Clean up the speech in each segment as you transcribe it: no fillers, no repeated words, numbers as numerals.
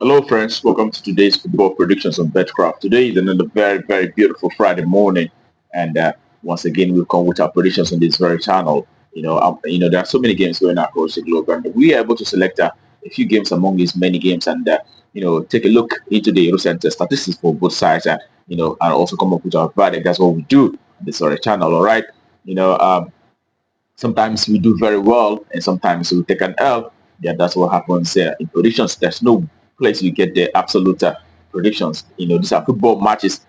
Hello, friends. Welcome to today's football predictions on Betcraft. Today is another very beautiful Friday morning, and once again, we'll come with our predictions on this very channel. There are so many games going on across the globe, and we are able to select a few games among these many games, and take a look into the recent statistics for both sides, and also come up with our verdict. That's what we do on this very channel. All right. You know, um, Sometimes we do very well, and sometimes we take an L. Yeah, that's what happens in predictions. There's no place you get the absolute predictions. These are football matches.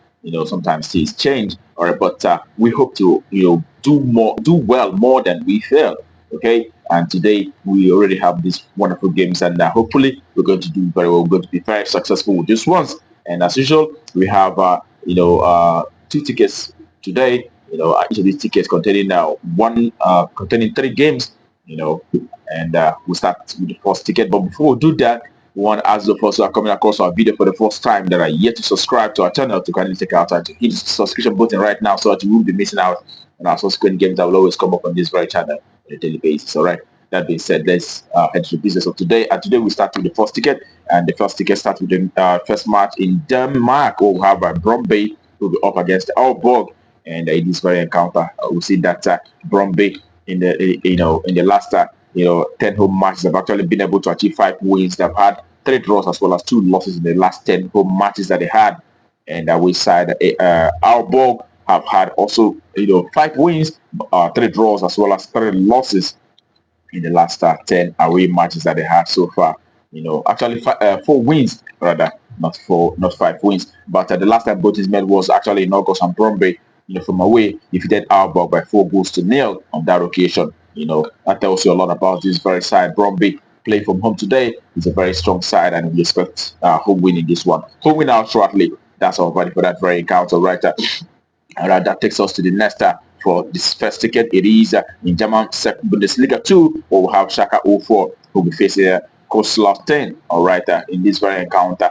Sometimes things change. All right, but we hope to do well more than we fail. Okay, and today we already have these wonderful games, and hopefully we're going to do very well. We're going to be very successful with these ones. And as usual, we have two tickets today. Each of these tickets containing three games. And we'll start with the first ticket. But before we do that, we want to ask those of us who are coming across our video for the first time that are yet to subscribe to our channel to kindly take our time to hit the subscription button right now so that you won't be missing out on our subsequent games that will always come up on this very channel on a daily basis. All right. That being said, let's head to the business of today. And today we start with the first ticket, and the first ticket starts with the first match in Denmark. We'll have Brøndby will be up against Aalborg, and in this very encounter, we see that Brøndby in the last 10 home matches have actually been able to achieve 5 wins. They've had 3 draws as well as 2 losses in the last 10 home matches that they had. And we side Aalborg have had also 5 wins, 3 draws as well as 3 losses in the last 10 away matches that they had so far. Actually 4 wins rather, not 5 wins. But the last time both teams met was actually in August, and Bromby, from away defeated Aalborg by 4 goals to nil on that occasion. That tells you a lot about this very side. Bromby playing from home today is a very strong side, and we expect home win in this one. Home win out shortly. That's all ready for that very encounter right there. All right, that takes us to the next for this first ticket. It is in German Second Bundesliga 2, where we have Schalke 04 who will be facing Kaiserslautern. All right, in this very encounter,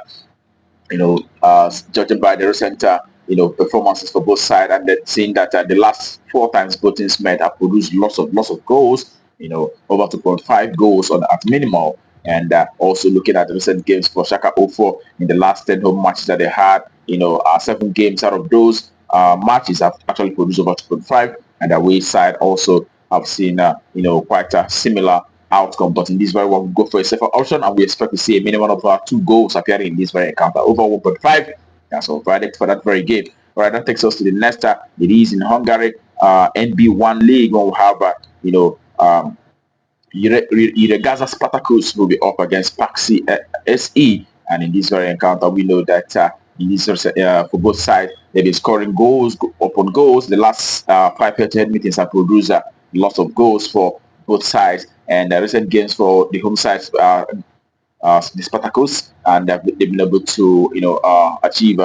judging by the recent performances for both sides, and then seeing that the last 4 times both teams met have produced lots of goals. Over 2.5 goals on at minimal. And also looking at the recent games for Schalke 04 in the last 10 home matches that they had, 7 games out of those matches have actually produced over 2.5, and the away side also have seen quite a similar outcome. But in this very one, we go for a safer option, and we expect to see a minimum of 2 goals appearing in this very encounter, over 1.5. That's our verdict for that very game. All right, that takes us to the next. It is in Hungary, NB1 League. We'll have Gaza Spartacus will be up against Paxi SE, and in this very encounter, we know that in this for both sides, they've been scoring goals upon goals. The last 5 head-to-head meetings have produced lots of goals for both sides, and recent games for the home sides, the Spartacus, and they've been able to achieve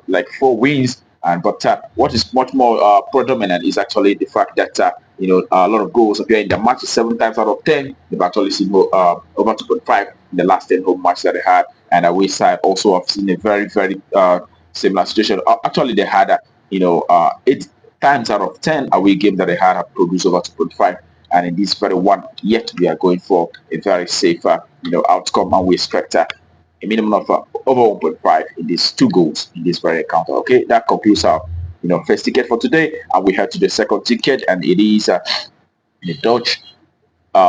like 4 wins. And but what is much more predominant is actually the fact that a lot of goals appear in the matches. 7 times out of 10, they've actually seen over 2.5 in the last 10 home matches that they had. And away side also have seen a very similar situation. Actually, they had 8 times out of 10 away games that they had have produced over 2.5. And in this very one, yet we are going for a very safer outcome, and we expect a minimum of over 1.5 in these 2 goals in this very encounter. Okay, that concludes our first ticket for today, and we head to the second ticket, and it is in the Dutch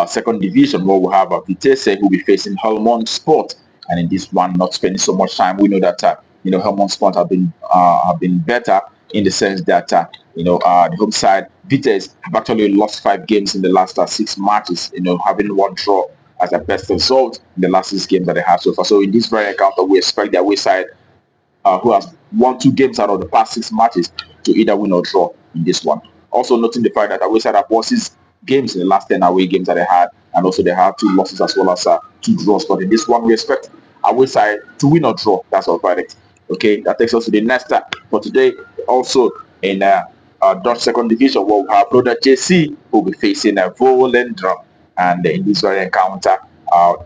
second division, where we have Vitesse who will be facing Helmond Sport. And in this one, not spending so much time, we know that Helmond Sport have been better in the sense that the home side Vitesse have actually lost 5 games in the last 6 matches. Having 1 draw as a best result in the last 6 games that they have so far. So in this very encounter, we expect their away side, who has won 2 games out of the past 6 matches, to either win or draw in this one. Also noting the fact that away side have won 6 games in the last 10 away games that they had, and also they have 2 losses as well as 2 draws. But in this one, we expect away side to win or draw. That's our verdict. Okay, that takes us to the next for today. Also in Dutch second division, where we have Roda JC who will be facing Volendam, and in this very encounter,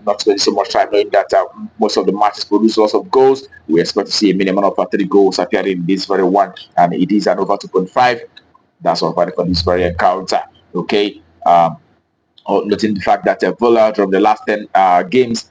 not spending so much time knowing that most of the matches produce lots of goals. We expect to see a minimum of 3 goals appearing in this very one, and it is an over 2.5. That's all for this very encounter. Okay. Noting the fact that Vola from the last 10 games,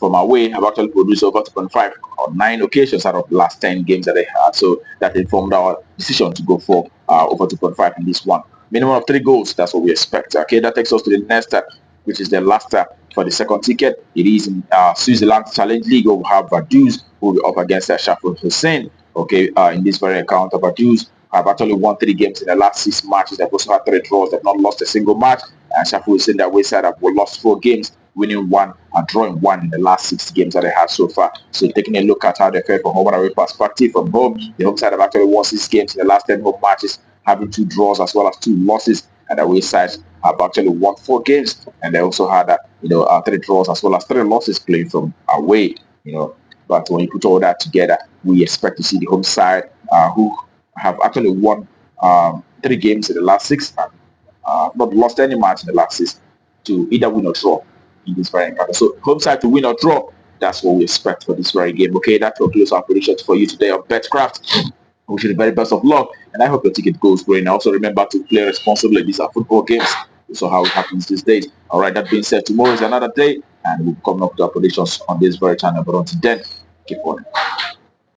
from away have actually produced over 2.5 on 9 occasions out of the last 10 games that they had. So that informed our decision to go for over 2.5 in this one. Minimum of 3 goals, that's what we expect. Okay, that takes us to the next, which is the last for the second ticket. It is in Switzerland Challenge League. We'll have Vaduz who will be up against Shaful Hussein. Okay, in this very account, Vaduz have actually won 3 games in the last 6 matches. They've also had 3 draws. They've not lost a single match. And Shaful Hussein, that wayside, have lost 4 games, winning 1 and drawing 1 in the last 6 games that they had so far. So taking a look at how they fared from home and away perspective, from home, the home side have actually won 6 games in the last 10 home matches, having 2 draws as well as 2 losses. And the away sides have actually won 4 games, and they also had 3 draws as well as 3 losses playing from away. But when you put all that together, we expect to see the home side who have actually won 3 games in the last 6 and not lost any match in the last 6 to either win or draw in this very encounter. So home side to win or draw, that's what we expect for this very game. Okay, that concludes our predictions for you today on Betcraft. Wish you the very best of luck, and I hope your ticket goes great. And also remember to play responsibly. These are football games, so how it happens these days. All right, that being said, tomorrow is another day, and we'll come up with our predictions on this very channel. But until then, keep on.